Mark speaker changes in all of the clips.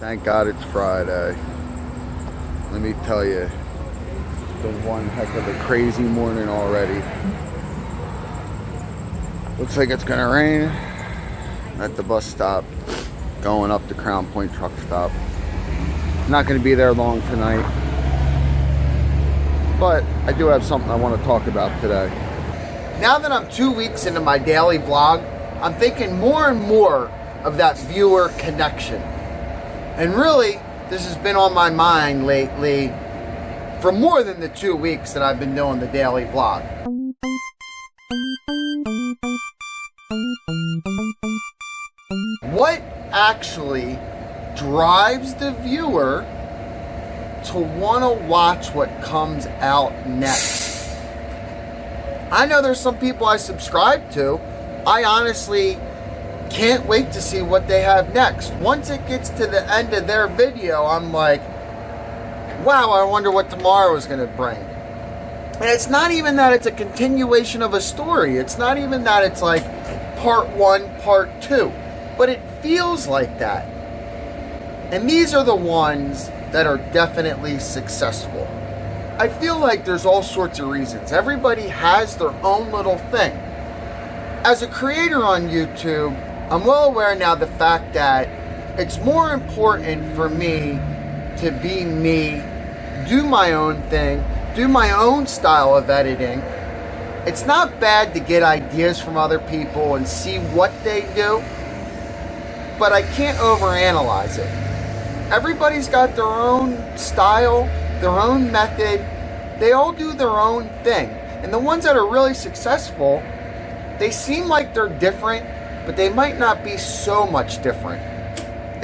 Speaker 1: Thank God it's Friday. Let me tell you, it's been one heck of a crazy morning already. Looks like it's gonna rain at the bus stop going up the Crown Point truck stop. Not gonna be there long tonight, but I do have something I want to talk about today. Now that I'm 2 weeks into my daily vlog, I'm thinking more and more of that viewer connection. And really, this has been on my mind lately for more than the 2 weeks that I've been doing the daily vlog. What actually drives the viewer to want to watch what comes out next? I know there's some people I subscribe to. I honestly can't wait to see what they have next. Once it gets to the end of their video, I'm like, wow, I wonder what tomorrow is going to bring. And it's not even that it's a continuation of a story. It's not even that it's like part one, part two. But it feels like that. And these are the ones that are definitely successful. I feel like there's all sorts of reasons. Everybody has their own little thing. As a creator on YouTube, I'm well aware now of the fact that it's more important for me to be me, do my own thing, do my own style of editing. It's not bad to get ideas from other people and see what they do, but I can't overanalyze it. Everybody's got their own style, their own method. They all do their own thing. And the ones that are really successful, they seem like they're different, but they might not be so much different.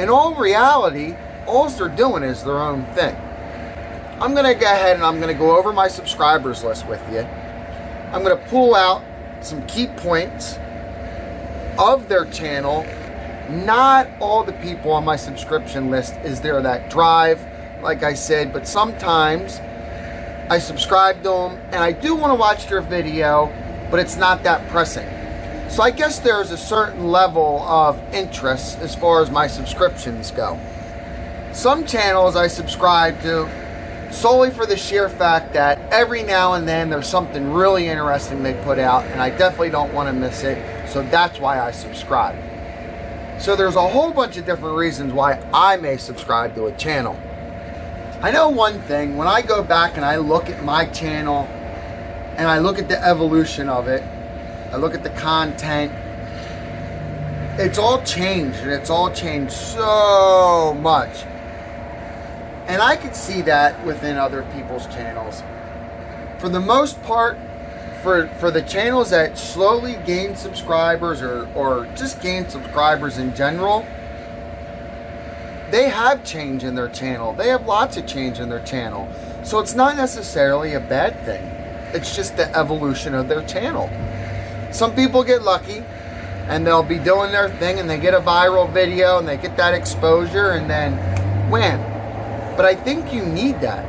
Speaker 1: In all reality, all they're doing is their own thing. I'm going to go ahead and I'm going to go over my subscribers list with you. I'm going to pull out some key points of their channel. Not all the people on my subscription list is there that drive, like I said, but sometimes I subscribe to them and I do want to watch their video, but it's not that pressing. So I guess there's a certain level of interest as far as my subscriptions go. Some channels I subscribe to solely for the sheer fact that every now and then there's something really interesting they put out and I definitely don't want to miss it, so that's why I subscribe. So there's a whole bunch of different reasons why I may subscribe to a channel. I know one thing, when I go back and I look at my channel and I look at the evolution of it, I look at the content, it's all changed, and it's all changed so much. And I could see that within other people's channels. For the most part, for the channels that slowly gain subscribers or just gain subscribers in general, they have change in their channel. They have lots of change in their channel. So it's not necessarily a bad thing. It's just the evolution of their channel. Some people get lucky and they'll be doing their thing and they get a viral video and they get that exposure and then wham. But I think you need that.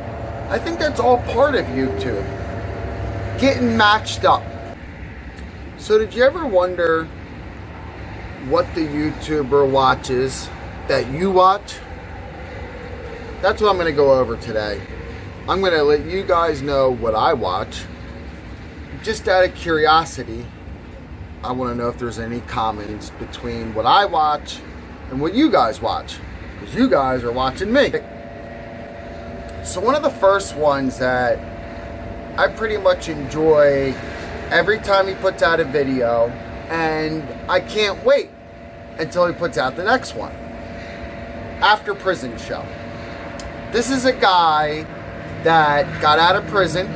Speaker 1: I think that's all part of YouTube. Getting matched up. So did you ever wonder what the YouTuber watches that you watch? That's what I'm going to go over today. I'm going to let you guys know what I watch. Just out of curiosity, I want to know if there's any commons between what I watch and what you guys watch, because you guys are watching me. So one of the first ones that I pretty much enjoy every time he puts out a video, and I can't wait until he puts out the next one. After Prison Show. This is a guy that got out of prison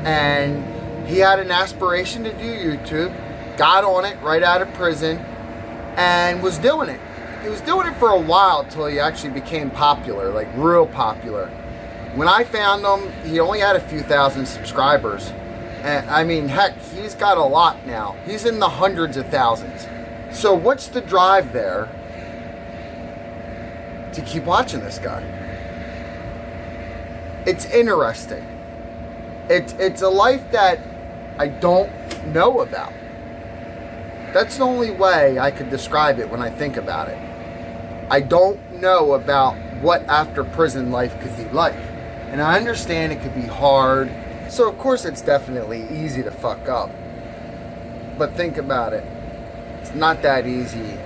Speaker 1: and he had an aspiration to do YouTube, got on it right out of prison, and was doing it. He was doing it for a while until he actually became popular, like real popular. When I found him, he only had a few thousand subscribers. And I mean, heck, he's got a lot now. He's in the hundreds of thousands. So what's the drive there to keep watching this guy? It's interesting. It's a life that I don't know about. That's the only way I could describe it when I think about it. I don't know about what after prison life could be like. And I understand it could be hard. So of course it's definitely easy to fuck up. But think about it. It's not that easy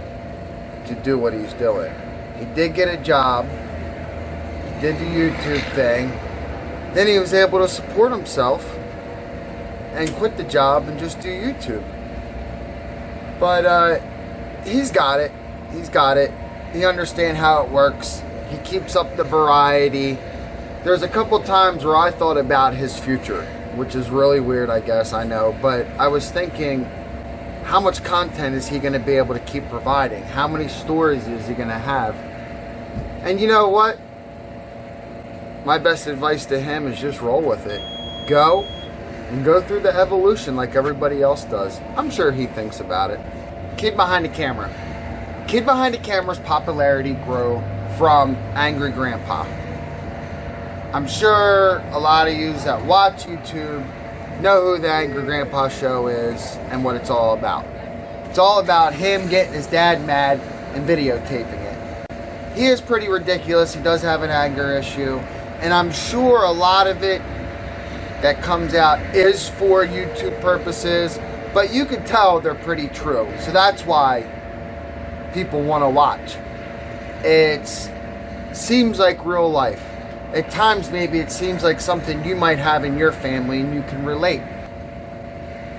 Speaker 1: to do what he's doing. He did get a job. He did the YouTube thing. Then he was able to support himself and quit the job and just do YouTube. But he's got it. He's got it. He understands how it works. He keeps up the variety. There's a couple times where I thought about his future, which is really weird, I guess, I know. But I was thinking, how much content is he going to be able to keep providing? How many stories is he going to have? And you know what? My best advice to him is just roll with it. Go and go through the evolution like everybody else does. I'm sure he thinks about it. Kid behind the camera. Kid behind the camera's popularity grew from Angry Grandpa. I'm sure a lot of you that watch YouTube know who the Angry Grandpa show is and what it's all about. It's all about him getting his dad mad and videotaping it. He is pretty ridiculous. He does have an anger issue. And I'm sure a lot of it that comes out is for YouTube purposes. But you can tell they're pretty true. So that's why people want to watch. It seems like real life. At times maybe it seems like something you might have in your family and you can relate.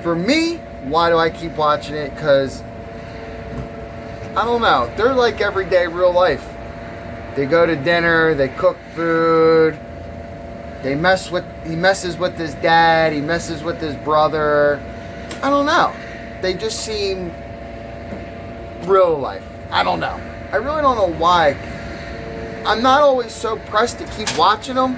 Speaker 1: For me, why do I keep watching it? Because, I don't know, they're like everyday real life. They go to dinner, they cook food, he messes with his dad, he messes with his brother. I don't know. They just seem real life. I don't know. I really don't know why. I'm not always so pressed to keep watching him,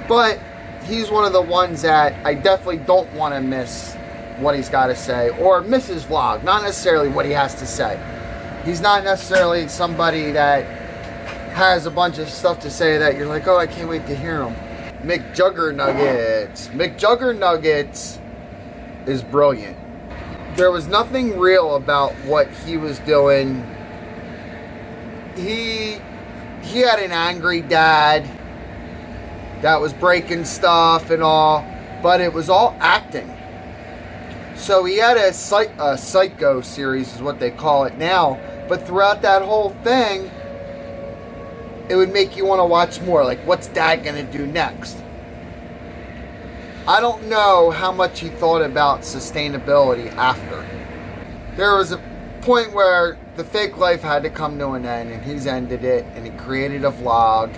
Speaker 1: but he's one of the ones that I definitely don't want to miss what he's got to say, or miss his vlog, not necessarily what he has to say. He's not necessarily somebody that has a bunch of stuff to say that you're like, oh, I can't wait to hear him. McJuggernuggets. McJuggernuggets is brilliant. There was nothing real about what he was doing. He had an angry dad that was breaking stuff and all, but it was all acting. So he had a psycho series is what they call it now, but throughout that whole thing, it would make you want to watch more. Like, what's dad going to do next? I don't know how much he thought about sustainability after. There was a point where the fake life had to come to an end, and he's ended it, and he created a vlog,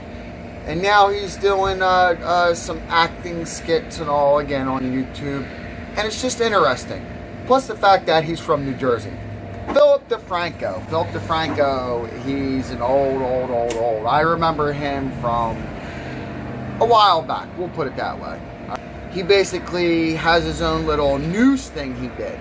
Speaker 1: and now he's doing some acting skits and all again on YouTube, and it's just interesting. Plus the fact that he's from New Jersey. Philip DeFranco, he's an old. I remember him from a while back, we'll put it that way. He basically has his own little news thing he did.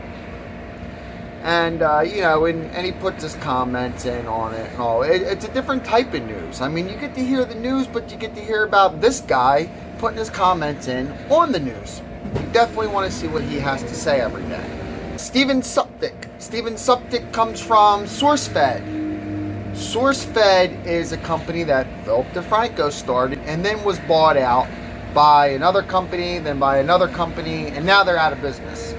Speaker 1: And, you know, and he puts his comments in on it and all. It's a different type of news. I mean, you get to hear the news, but you get to hear about this guy putting his comments in on the news. You definitely want to see what he has to say every day. Steven Suptic comes from SourceFed. SourceFed is a company that Philip DeFranco started and then was bought out by another company, then by another company, and now they're out of business.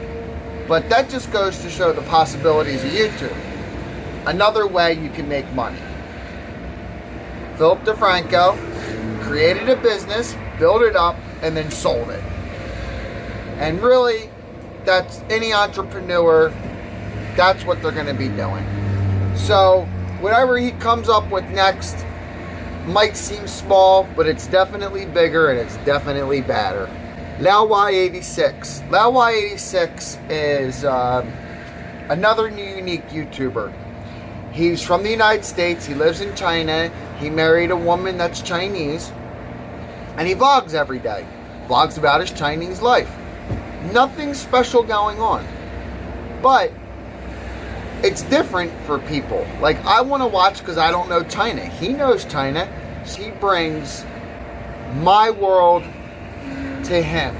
Speaker 1: But that just goes to show the possibilities of YouTube. Another way you can make money. Philip DeFranco created a business, built it up, and then sold it. And really, that's any entrepreneur, that's what they're going to be doing. So, whatever he comes up with next might seem small, but it's definitely bigger and it's definitely badder. Lao Y86. Lao Y86 is another unique YouTuber. He's from the United States. He lives in China. He married a woman that's Chinese. And he vlogs every day. Vlogs about his Chinese life. Nothing special going on. But it's different for people. Like, I want to watch because I don't know China. He knows China. So he brings my world to him.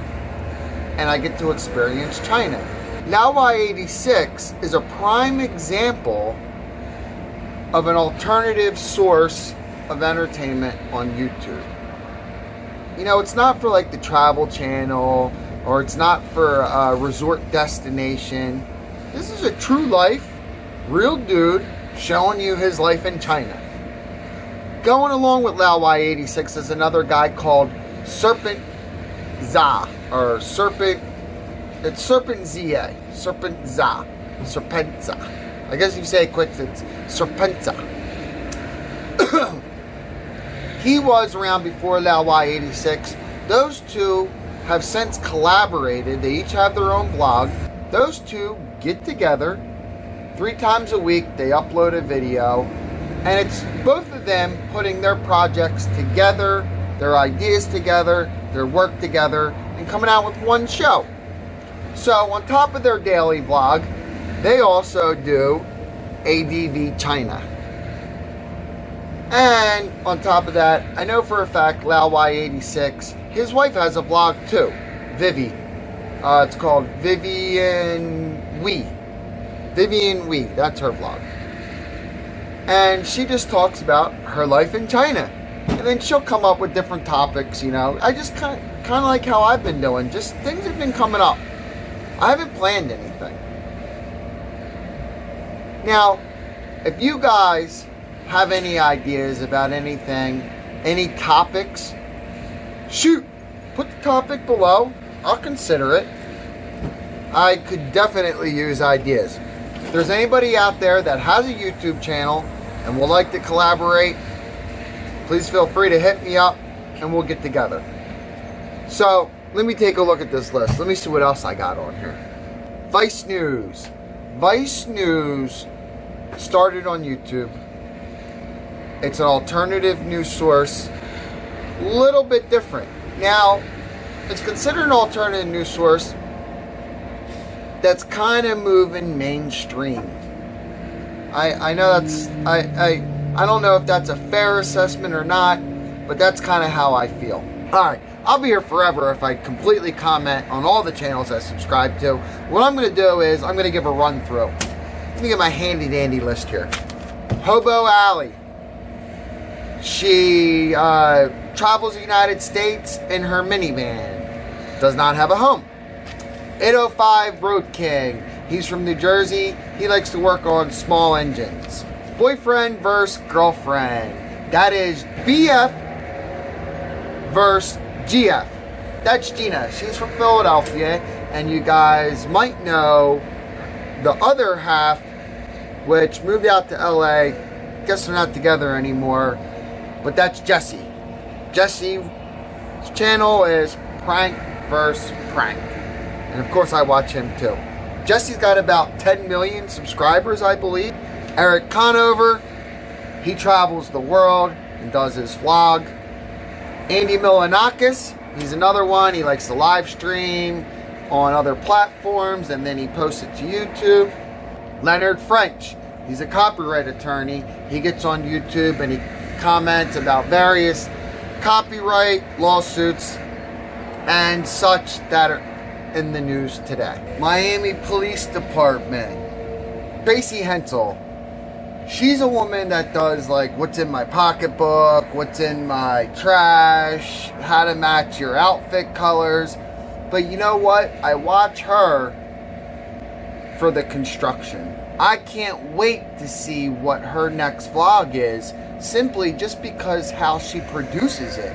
Speaker 1: And I get to experience China. Lao Y86 is a prime example of an alternative source of entertainment on YouTube. You know, it's not for like the Travel Channel, or it's not for a resort destination. This is a true life, real dude showing you his life in China. Going along with Lao Y86 is another guy called Serpent Za, or Serpent, it's Serpent ZA, Serpent Za, Serpenza. I guess if you say it quick, it's Serpenza. He was around before Lao Y86. Those two have since collaborated. They each have their own vlog. Those two get together 3 times a week. They upload a video, and it's both of them putting their projects together, their ideas together, their work together, and coming out with one show. So on top of their daily vlog, they also do ADV China. And on top of that, I know for a fact Lao Y86, his wife has a vlog too, Vivi. It's called Vivian, that's her vlog. And she just talks about her life in China. And then she'll come up with different topics, you know. I just kind of like how I've been doing. Just things have been coming up. I haven't planned anything. Now, if you guys have any ideas about anything, any topics, shoot, put the topic below. I'll consider it. I could definitely use ideas. If there's anybody out there that has a YouTube channel and would like to collaborate, please feel free to hit me up and we'll get together. So let me take a look at this list. Let me see what else I got on here. Vice News. Vice News started on YouTube. It's an alternative news source, a little bit different. Now, it's considered an alternative news source that's kind of moving mainstream. I know that's, I don't know if that's a fair assessment or not, but that's kind of how I feel. Alright, I'll be here forever if I completely comment on all the channels I subscribe to. What I'm going to do is, I'm going to give a run through. Let me get my handy dandy list here. Hobo Alley. She travels the United States in her minivan. Does not have a home. 805 Road King. He's from New Jersey. He likes to work on small engines. Boyfriend versus girlfriend. That is BF versus GF. That's Gina. She's from Philadelphia. And you guys might know the other half, which moved out to LA. Guess they're not together anymore. But that's Jesse. Jesse's channel is Prank vs. Prank. And of course I watch him too. Jesse's got about 10 million subscribers, I believe. Eric Conover, he travels the world and does his vlog. Andy Milanakis, he's another one. He likes to live stream on other platforms and then he posts it to YouTube. Leonard French, he's a copyright attorney. He gets on YouTube and he comments about various copyright lawsuits and such that are in the news today. Miami Police Department. Tracy Hensel. She's a woman that does like what's in my pocketbook, what's in my trash, how to match your outfit colors. But you know what? I watch her for the construction. I can't wait to see what her next vlog is, simply just because how she produces it.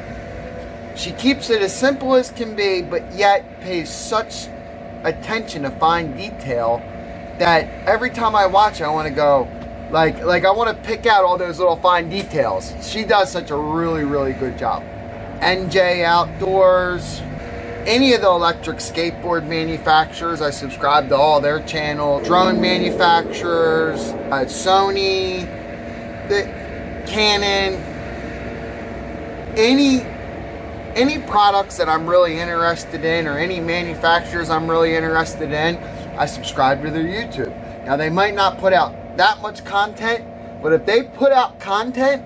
Speaker 1: She keeps it as simple as can be, but yet pays such attention to fine detail that every time I watch it, I want to go, like I want to pick out all those little fine details. She does such a really, really good job. NJ Outdoors, any of the electric skateboard manufacturers, I subscribe to all their channels. Drone manufacturers, Sony, Canon, any products that I'm really interested in, or any manufacturers I'm really interested in, I subscribe to their YouTube. Now they might not put out that much content, but if they put out content,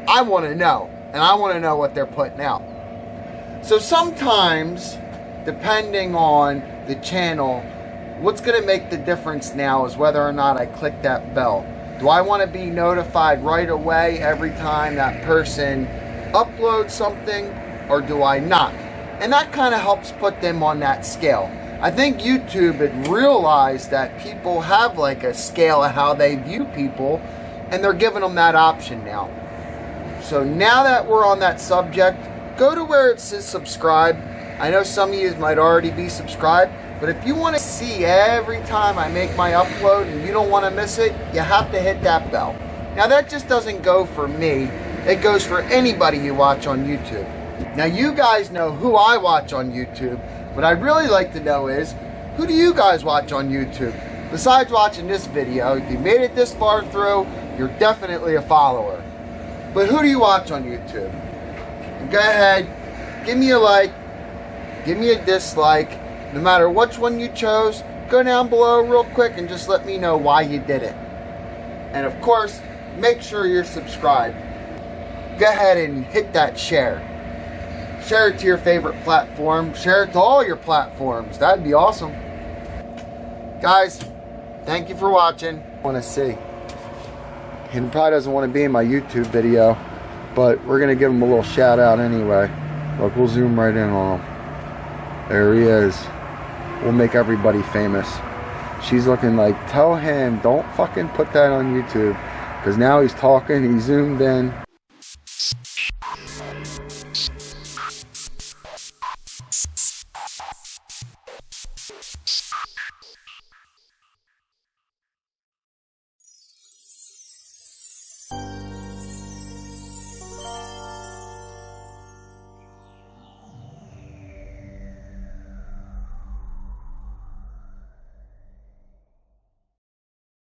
Speaker 1: I want to know, and I want to know what they're putting out. So sometimes, depending on the channel, what's going to make the difference now is whether or not I click that bell. Do I want to be notified right away every time that person uploads something, or do I not? And that kind of helps put them on that scale. I think YouTube had realized that people have like a scale of how they view people, and they're giving them that option now. So now that we're on that subject, go to where it says subscribe. I know some of you might already be subscribed, but if you want to see every time I make my upload and you don't want to miss it, you have to hit that bell. Now that just doesn't go for me, it goes for anybody you watch on YouTube. Now you guys know who I watch on YouTube. What I'd really like to know is, who do you guys watch on YouTube? Besides watching this video, if you made it this far through, you're definitely a follower. But who do you watch on YouTube? And go ahead, give me a like, give me a dislike. No matter which one you chose, go down below real quick and just let me know why you did it. And of course, make sure you're subscribed. Go ahead and hit that share. Share it to your favorite platform. Share it to all your platforms. That'd be awesome. Guys, thank you for watching. I want to see. He probably doesn't want to be in my YouTube video, but we're going to give him a little shout out anyway. Look, we'll zoom right in on him. There he is. We'll make everybody famous. She's looking like, tell him, don't fucking put that on YouTube. Because now he's talking, he's zoomed in.